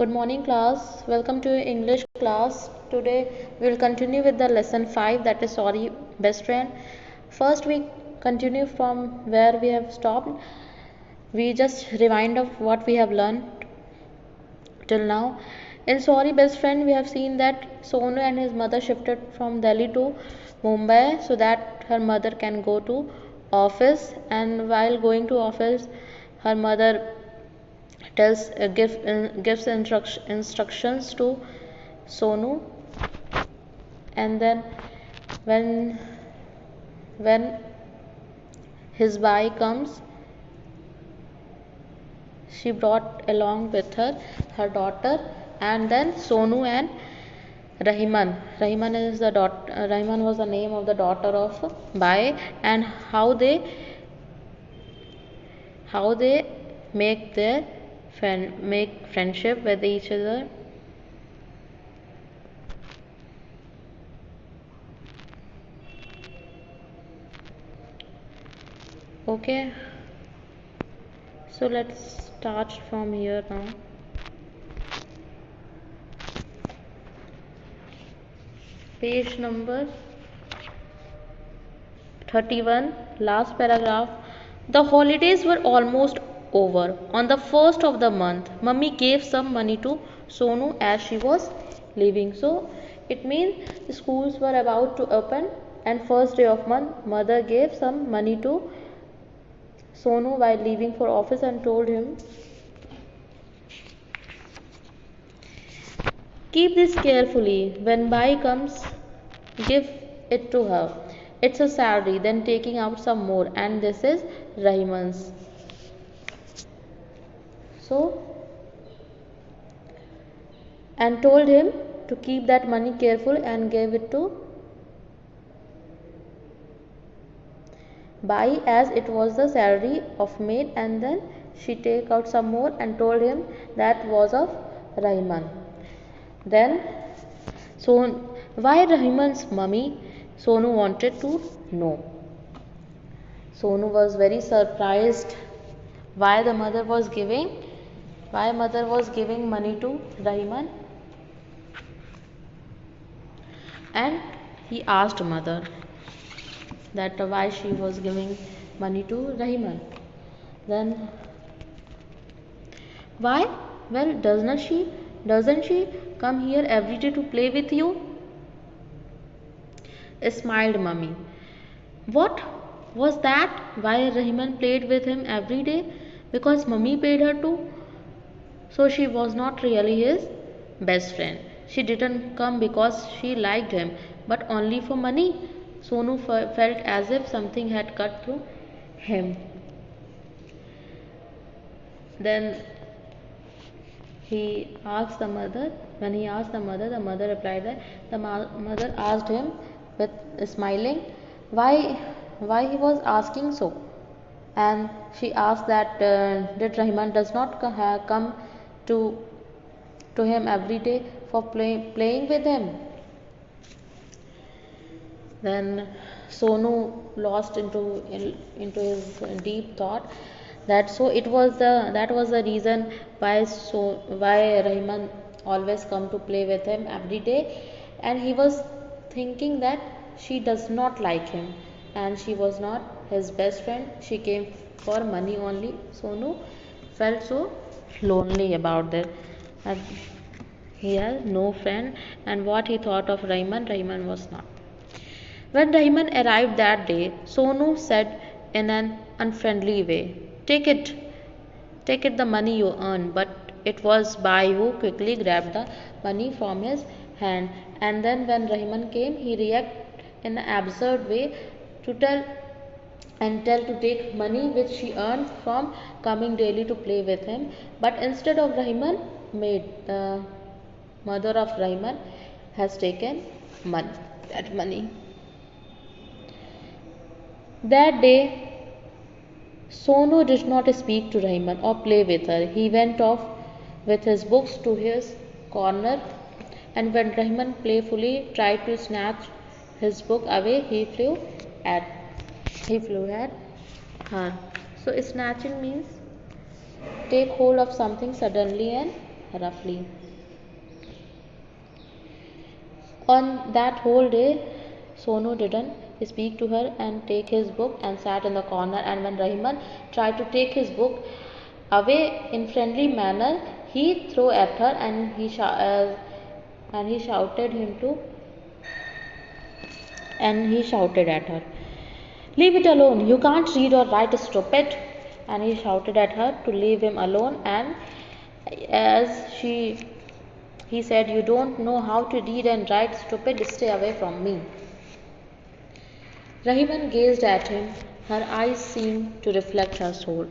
Good morning, class. Welcome to English class. Today we will continue with the lesson 5, that is sorry best friend. First we continue from where we have stopped. We just rewind of what we have learned till now. In sorry best friend, we have seen that Sonu and his mother shifted from Delhi to Mumbai so that her mother can go to office, and while going to office her mother gives instructions to Sonu, and then when when his bike comes, she brought along with her daughter, and then Sonu and Rahiman. Rahiman was the name of the daughter of Bai, and how they make their make friendship with each other. Okay, so let's start from here now. Page number 31, last paragraph. The holidays were almost over. On the first of the month, Mummy gave some money to Sonu as she was leaving. So it means the schools were about to open, and first day of month, mother gave some money to Sonu while leaving for office and told him, keep this carefully. When Bai comes, give it to her. It's a salary. Then taking out some more, and this is Rahiman's. So, and told him to keep that money careful and gave it to Bai as it was the salary of maid, and then she take out some more and told him that was of Rahiman. Then why Rahiman's mummy? Sonu wanted to know. Sonu was very surprised why mother was giving money to Rahiman, and he asked mother that why she was giving money to Rahiman. Then why? Well, doesn't she come here every day to play with you? Smiled mummy. What was that? Why Rahiman played with him every day? Because mummy paid her to. So she was not really his best friend. She didn't come because she liked him, but only for money. Sonu felt as if something had cut through him. Then he asked the mother. When he asked the mother replied that the mother asked him with smiling why he was asking so, and she asked that did Rahiman does not come to him every day for playing with him. Then Sonu lost into his deep thought that that was the reason why Rahiman always come to play with him every day, and he was thinking that she does not like him and she was not his best friend. She came for money only. Sonu felt so lonely about that, and he has no friend, and what he thought of Rahiman was not. When Rahiman arrived that day, Sonu said in an unfriendly way, Take it the money you earn. But it was Bai who quickly grabbed the money from his hand. And then when Rahiman came, he reacted in an absurd way to tell to take money which she earned from coming daily to play with him. But instead of Rahiman, maid, the mother of Rahiman, has taken that money. That day, Sonu did not speak to Rahiman or play with her. He went off with his books to his corner, and when Rahiman playfully tried to snatch his book away, he flew at her. So snatching means take hold of something suddenly and roughly. On that whole day, Sonu didn't speak to her and take his book and sat in the corner. And when Rahiman tried to take his book away in friendly manner, he threw at her and he shouted at her, "Leave it alone! You can't read or write, stupid!" And he shouted at her to leave him alone. And as he said, "You don't know how to read and write, stupid! Stay away from me." Rahiman gazed at him. Her eyes seemed to reflect her soul.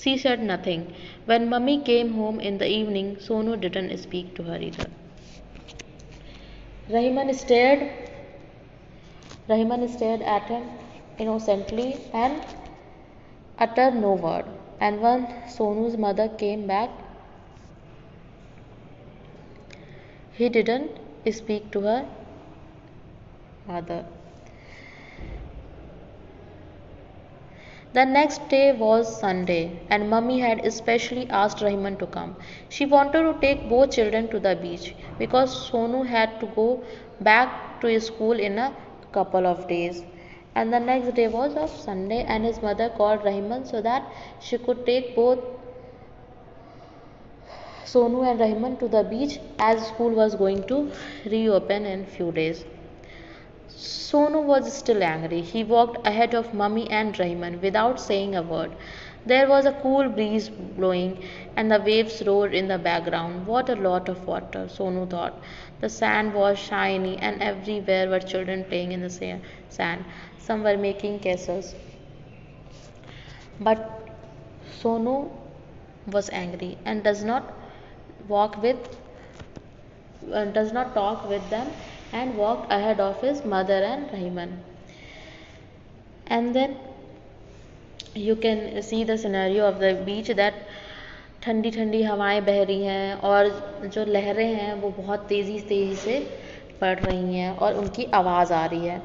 She said nothing. When Mummy came home in the evening, Sonu didn't speak to her either. Rahiman stared Rahiman stared at him innocently and uttered no word. And when Sonu's mother came back, he didn't speak to her mother. The next day was Sunday, and Mummy had especially asked Rahiman to come. She wanted to take both children to the beach because Sonu had to go back to his school in a couple of days. And the next day was of Sunday, and his mother called Rahiman so that she could take both Sonu and Rahiman to the beach as school was going to reopen in few days. Sonu was still angry. He walked ahead of Mummy and Rahiman without saying a word. There was a cool breeze blowing and the waves roared in the background. What a lot of water, Sonu thought. The sand was shiny and everywhere were children playing in the sand. Some were making castles. But Sonu was angry and walk with does not talk with them and walked ahead of his mother and Rahiman. And then you can see the scenario of the beach that ठंडी ठंडी हवाएं बह रही हैं और जो लहरें हैं वो बहुत तेज़ी तेज़ी से पड़ रही हैं और उनकी आवाज़ आ रही है.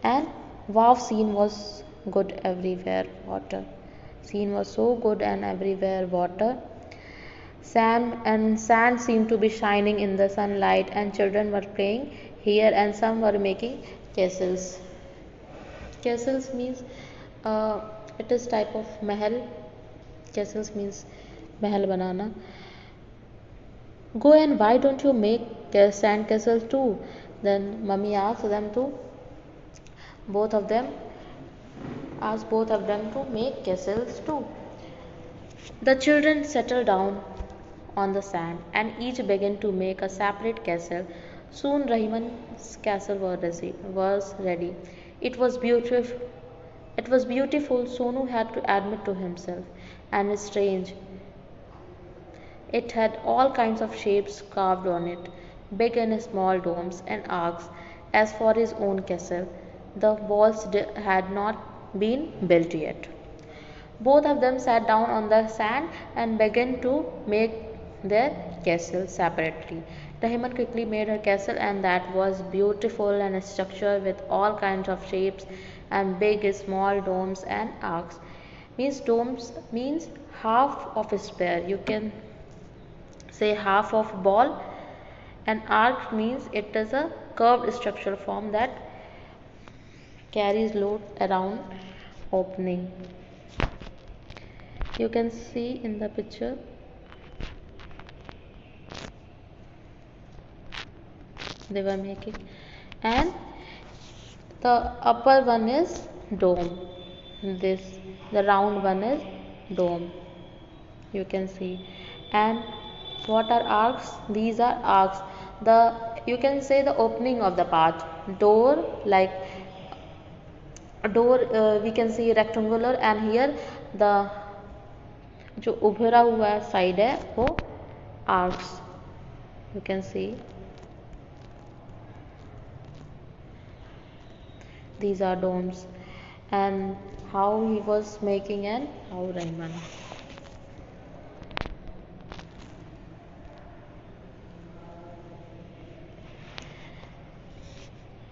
And wow, scene was good everywhere water. Scene was so good and everywhere water. Sand seemed to be shining in the sunlight, and children were playing here, and some were making castles. Castles means it is type of mahal. Castles means mahal banana. Go, and why don't you make sand castles too? Then Mummy asked them to both of them to make castles too. The children settled down on the sand and each began to make a separate castle. Soon Rahiman's castle was ready. It was beautiful. Sonu had to admit to himself, and strange. It had all kinds of shapes carved on it, big and small domes and arcs. As for his own castle, the walls had not been built yet. Both of them sat down on the sand and began to make their castle separately. Rahiman quickly made her castle, and that was beautiful and structured with all kinds of shapes and big, small domes and arcs. Domes means half of a sphere. You can say half of ball. An arc means it is a curved structural form that carries load around opening. You can see in the picture. They were making, and the upper one is dome. The round one is dome. You can see. And what are arcs? These are arcs. You can say the opening of the part. Door, like a door, we can see rectangular, and here the जो उभरा हुआ side है वो arcs. You can see. These are domes, and how he was making and how Rahiman.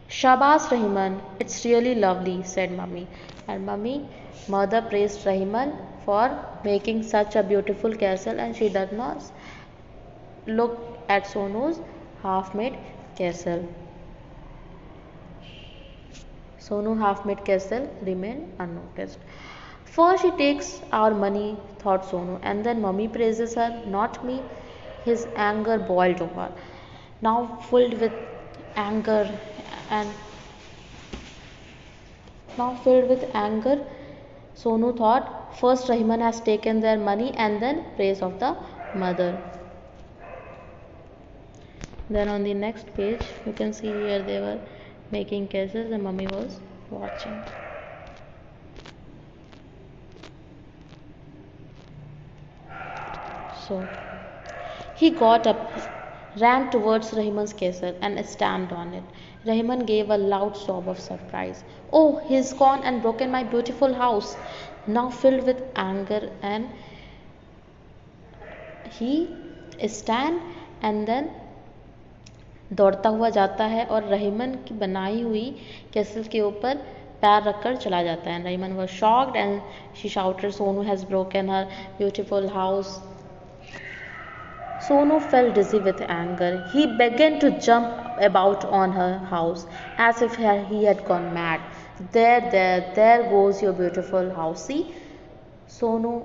Shabas Rahiman, it's really lovely, said Mummy. And mother praised Rahiman for making such a beautiful castle, and she look at Sonu's half-made castle. Sonu half-made castle remained unnoticed. First she takes our money, thought Sonu, and then mummy praises her, not me. His anger boiled over. Now filled with anger and now filled with anger, Sonu thought, first Rahiman has taken their money and then praise of the mother. Then on the next page, you can see here they were making cases and mummy was watching. So he got up, ran towards Rahiman's castle and stamped on it. Rahiman gave a loud sob of surprise. Oh, he's gone and broken my beautiful house. Now filled with anger, and he stand and then दौड़ता हुआ जाता है और रहीमन की बनाई हुई castle के ऊपर पैर रखकर चला जाता है. Rahiman was shocked and she shouted, Sonu has broken her beautiful house. Sonu felt dizzy with anger. He began to jump about on her house as if he had gone mad. There goes your beautiful house. See? Sonu,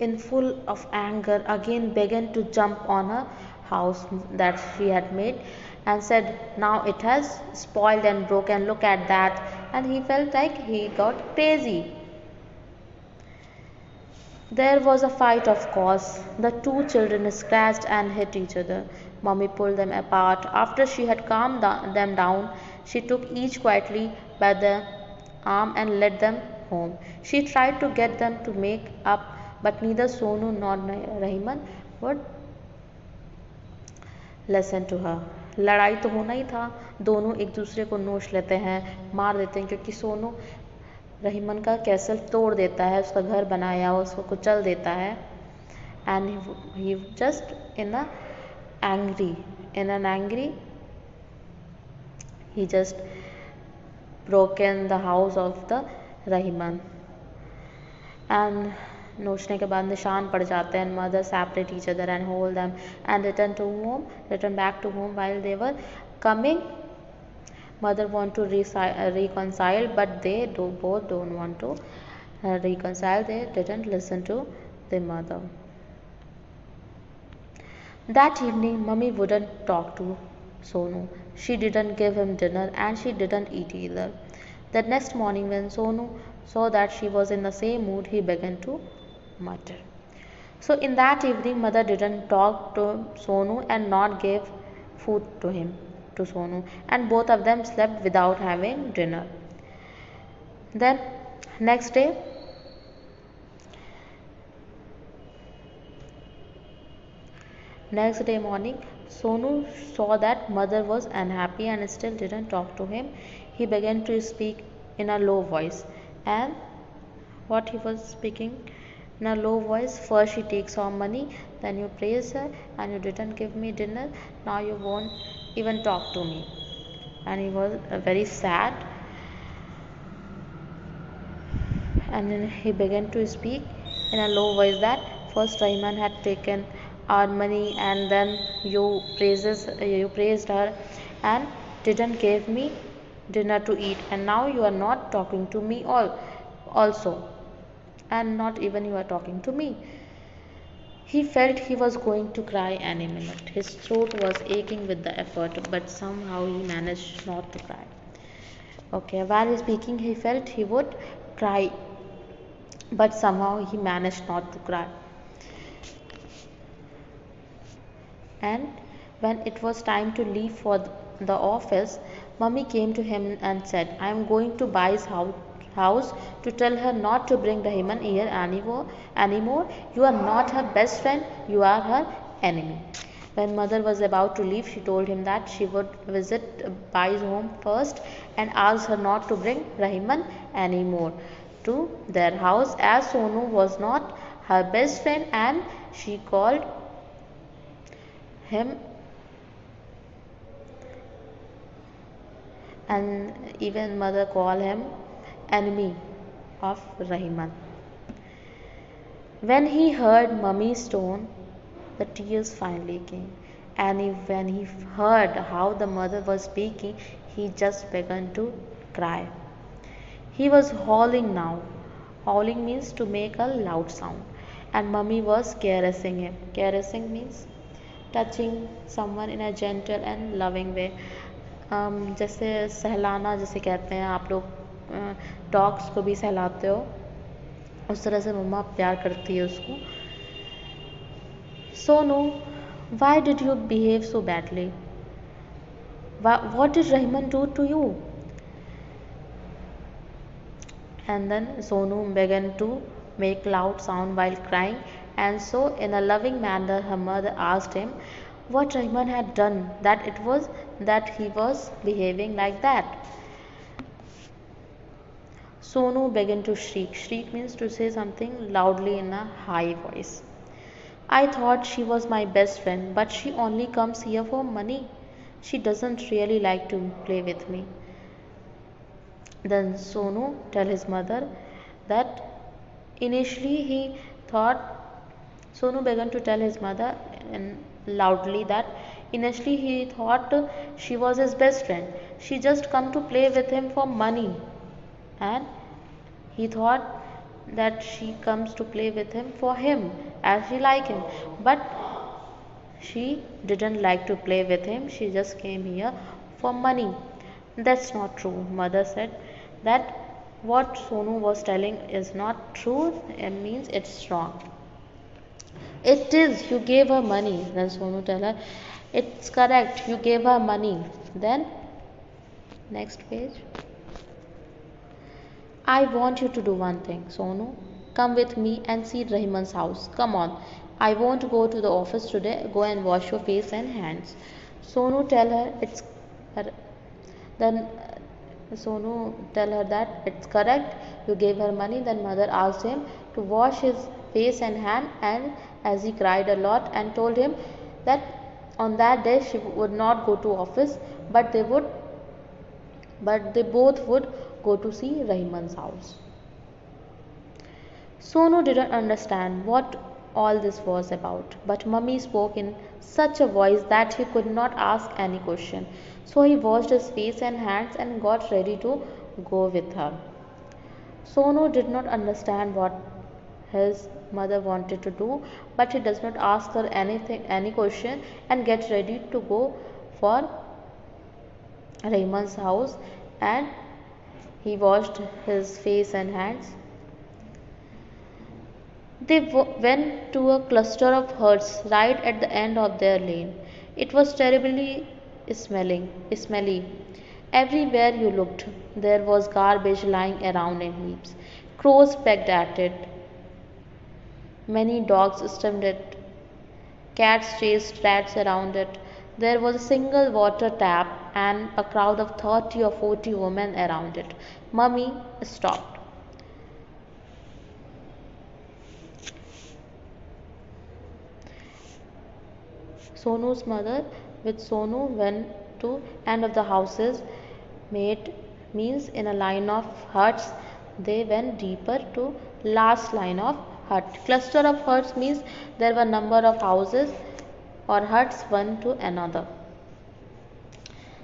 in full of anger, again began to jump on her house that she had made and said, now it has spoiled and broken, look at that. And he felt like he got crazy. There was a fight, of course. The two children scratched and hit each other. Mummy pulled them apart. After she had calmed them down, she took each quietly by the arm and led them home. She tried to get them to make up, but neither Sonu nor Rahiman would listen to her. लड़ाई तो होना ही था. दोनों एक दूसरे को नोच लेते हैं, मार देते हैं, क्योंकि सोनू रहीमन का कैसल तोड़ देता है, उसका घर बनाया हुआ उसको कुचल देता है. And he just in an angry he just broken the house of the Rahiman. and नोचने के बाद निशान पड़ जाते हैं. mother separate each other and hold them and return back to home. While they were coming, mother want to reconcile, but they both don't want to reconcile. They didn't listen to the mother. That evening mummy wouldn't talk to Sonu. She didn't give him dinner and she didn't eat either. The next morning when Sonu saw that she was in the same mood, he began to mutter. So in that evening mother didn't talk to Sonu and not gave food to Sonu, and both of them slept without having dinner. Then next day morning, Sonu saw that mother was unhappy and still didn't talk to him. He began to speak in a low voice. And what he was speaking in a low voice, first she takes our money, then you praise her, and you didn't give me dinner, now you won't even talk to me. And he was very sad. And then he began to speak in a low voice that first Rahiman had taken our money and then you praised her and didn't give me dinner to eat, and now you are not talking to me also, and not even you are talking to me. He felt he was going to cry any minute. His throat was aching with the effort, but somehow he managed not to cry. Okay, while he speaking, he felt he would cry, but somehow he managed not to cry. And when it was time to leave for the office, mummy came to him and said, I am going to Bai's house to tell her not to bring Rahiman here anymore. You are not her best friend, you are her enemy. When mother was about to leave, she told him that she would visit Bai's home first and ask her not to bring Rahiman anymore to their house, as Sonu was not her best friend and she called him, and even mother called him enemy of Rahiman. When he heard mummy's tone, the tears finally came. And when he heard how the mother was speaking, he just began to cry. He was howling now. Howling means to make a loud sound. And mummy was caressing him. Caressing means touching someone in a gentle and loving way. जैसे सहलाना जैसे कहते हैं आप लोग dogs को भी सहलाते हो, उस तरह से मम्मा प्यार करती है उसको. Sonu, why did you behave so badly? What did Rahman do to you? And then Sonu began to make loud sound while crying, and so in a loving manner her mother asked him what Rahman had done that it was that he was behaving like that. Sonu began to shriek. Shriek means to say something loudly in a high voice. I thought she was my best friend, but she only comes here for money. She doesn't really like to play with me. Then Sonu tell his mother that initially he thought, Sonu began to tell his mother loudly that initially he thought she was his best friend. She just come to play with him for money, and he thought that she comes to play with him for him as she like him, but she didn't like to play with him. She just came here for money. That's not true. Mother said that what Sonu was telling is not true. It means it's wrong. It is. You gave her money. Then Sonu tell her, it's correct. You gave her money. Then next page. I want you to do one thing, Sonu. Come with me and see Rahman's house. Come on. I won't go to the office today. Go and wash your face and hands. Sonu tell her it's then Sonu tell her that it's correct. You gave her money. Then mother asked him to wash his face and hand, and as he cried a lot and told him that on that day she would not go to office, but they both would go to see Rahman's house. Sonu didn't understand what all this was about, but mummy spoke in such a voice that he could not ask any question. So he washed his face and hands and got ready to go with her. Sonu did not understand what his mother wanted to do, but he does not ask her any question, and get ready to go for Rahman's house, and he washed his face and hands. They went to a cluster of huts right at the end of their lane. It was terribly smelly. Everywhere you looked, there was garbage lying around in heaps. Crows pecked at it. Many dogs sniffed it. Cats chased rats around it. There was a single water tap and a crowd of 30 or 40 women around it. Mummy stopped. Sonu's mother with Sonu went to end of the houses made means in a line of huts. They went deeper to last line of hut. Cluster of huts means there were number of houses or huts one to another.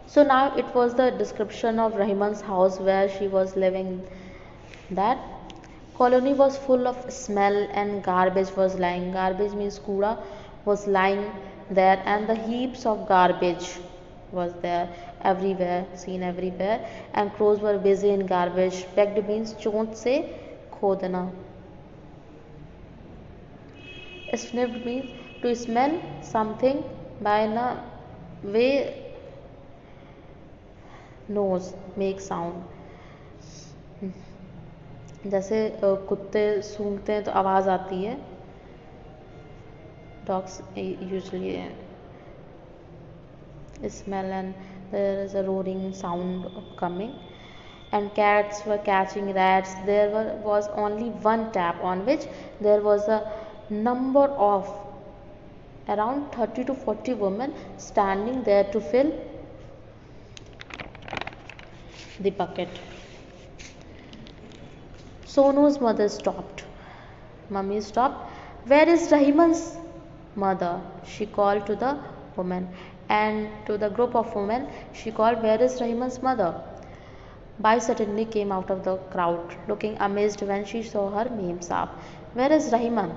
So now it was the description of Rahman's house where she was living. That colony was full of smell and garbage was lying. Garbage means kooda was lying there, and the heaps of garbage was there everywhere, seen everywhere, and crows were busy in garbage. Pecked means chont se khodna. Sniffed means to smell something by a way nose make sound. जैसे कुत्ते सूंघते हैं तो आवाज़ आती है. Dogs usually smell, and there is a roaring sound coming. And cats were catching rats. There was only one tap on which there was a number of around 30 to 40 women standing there to fill the bucket. Sonu's mother stopped. Mummy stopped. Where is Rahman's mother, she called to the woman, and to the group of women she called, where is Rahiman's mother? Bai suddenly came out of the crowd, looking amazed when she saw her Mem Saab. Where is Rahiman?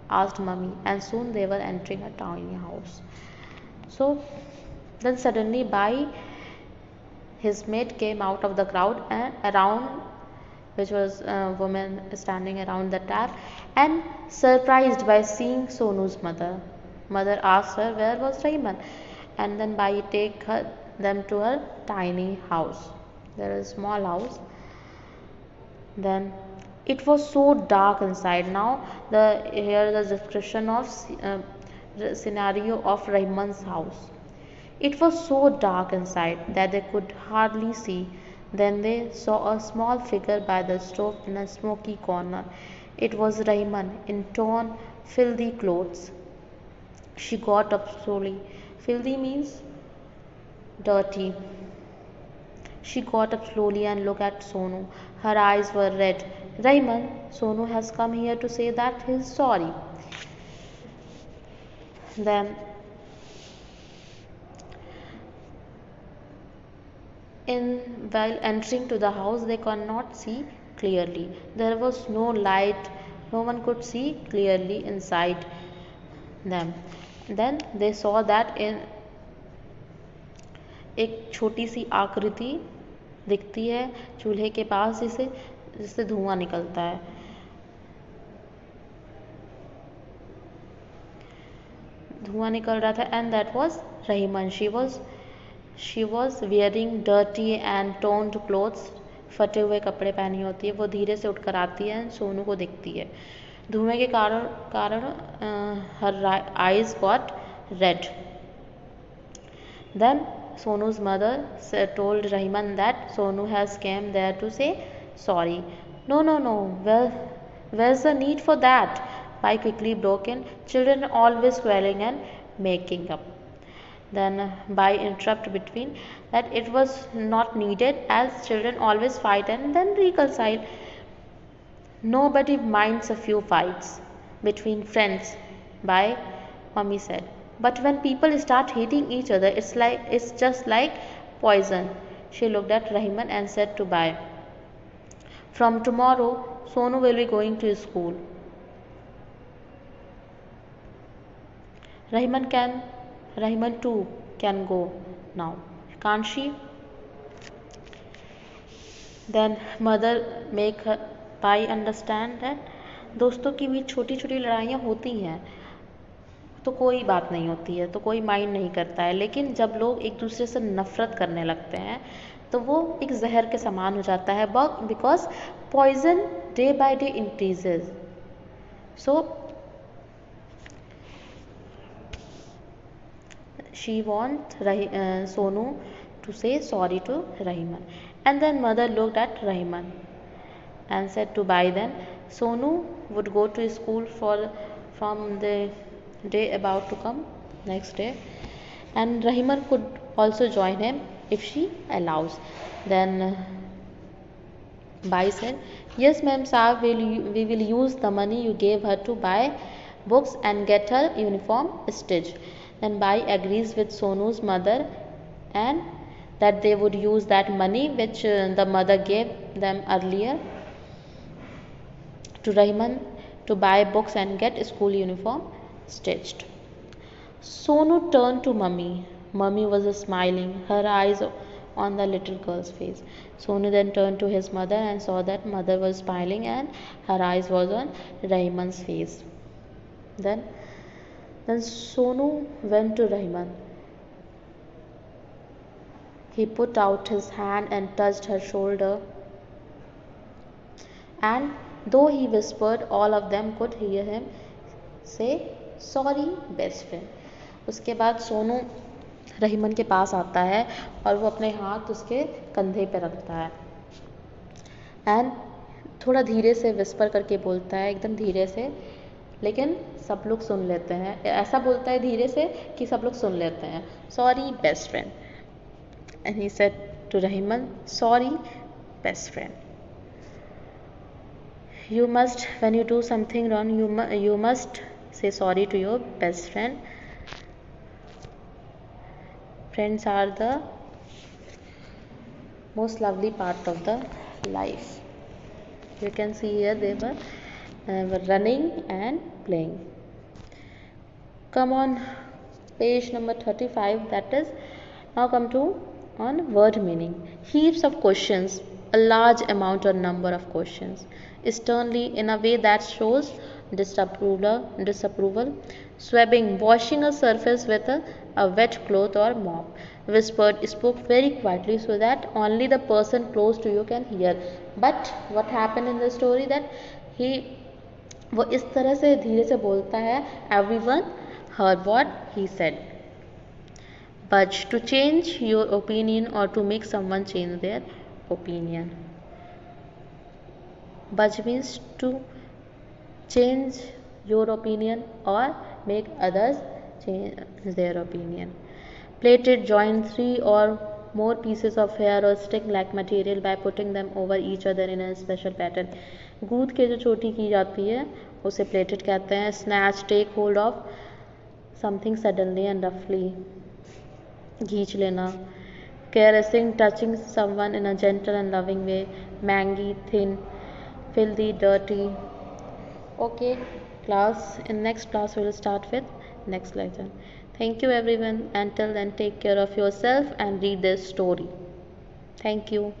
Asked Mummy, and soon they were entering a tiny house. So then suddenly Bai, his mate, came out of the crowd and around, which was women standing around the tap, and surprised by seeing Sonu's mother. Mother asked her where was Rahiman, and then Bai take them to her tiny house. There is a small house. Then it was so dark inside. Now here the description of the scenario of Rahiman's house. It was so dark inside that they could hardly see. Then they saw a small figure by the stove in a smoky corner. It was Rahiman in torn, filthy clothes. She got up slowly. Filthy means dirty. She got up slowly and looked at Sonu. Her eyes were red. Rahiman, Sonu has come here to say that he is sorry. Then while entering to the house, they could not see clearly. There was no light. No one could see clearly inside them. Then they saw that in एक छोटी सी आकृति दिखती है चूल्हे के पास, जिससे धुआं निकलता है. धुआं निकल रहा था, and that was Rahiman. She was wearing dirty and toned clothes. फटे हुए कपड़े पहनी होती है. वो धीरे से उठकर आती है, सोनू को दिखती है. धुएं के कारण her eyes got red. Then Sonu's mother told Rahiman that Sonu has came there to say sorry. No. Well, where's the need for that? Bai quickly broke in. Children are always quarreling and making up. Then Bai interrupted between that it was not needed, as children always fight and then reconcile. Nobody minds a few fights between friends, Bai, Mummy said. But when people start hating each other, it's just like poison. She looked at Rahiman and said to Bai, from tomorrow, Sonu will be going to school. Rahiman too can go now, can't she? Then mother make Bai understand that दोस्तों की भी छोटी छोटी लड़ाइयाँ होती हैं तो कोई बात नहीं होती है, तो कोई माइंड नहीं करता है. लेकिन जब लोग एक दूसरे से नफरत करने लगते हैं तो वो एक जहर के समान हो जाता है, because poison day by day increases. So she want Sonu to say sorry to Rahiman. And then mother looked at Rahiman and said to Bai, then Sonu would go to school from the day about to come next day, and Rahiman could also join him if she allows. Then Bai said, yes ma'am Saab, we will use the money you gave her to buy books and get her uniform stitched. Then Bai agrees with Sonu's mother and that they would use that money which the mother gave them earlier to Rahiman to buy books and get school uniform stitched. Sonu turned to Mummy. Mummy was smiling, her eyes on the little girl's face. Sonu then turned to his mother and saw that mother was smiling and her eyes was on Rahiman's face. Then Sonu went to Rahiman. He put out his hand and touched her shoulder, and though he whispered, all of them could hear him say, sorry best friend. उसके बाद सोनू रहीमन के पास आता है और वो अपने हाथ उसके कंधे पे रखता है एंड थोड़ा धीरे से विस्पर करके बोलता है, एकदम धीरे से, लेकिन सब लोग सुन लेते हैं. ऐसा बोलता है धीरे से कि सब लोग सुन लेते हैं, sorry best friend. And he said to Rahiman, sorry best friend. You must, when you do something wrong, you must say sorry to your best friend. Friends are the most lovely part of the life. You can see here they were running and playing. Come on, page number 35, that is, now come to on word meaning. Heaps of questions, a large amount or number of questions, sternly in a way that shows disapproval, swabbing, washing a surface with a wet cloth or mop, whispered, spoke very quietly so that only the person close to you can hear. But what happened in the story that he वो इस तरह से धीरे से बोलता है, everyone heard what he said. Budge, to change your opinion or to make someone change their opinion. Budge means to change your opinion or make others change their opinion. Plait it, join 3 or more pieces of hair or stick-like material by putting them over each other in a special pattern. गूंथ के जो चोटी की जाती है उसे plated कहते हैं. Snatch, take hold of something suddenly and रफली, खींच लेना. caressing, touching someone in a gentle and loving way. Mangy, thin, filthy, dirty. Okay class, in next class we will start with next lesson. Thank you everyone. Until then, take care of yourself and read this story. Thank you.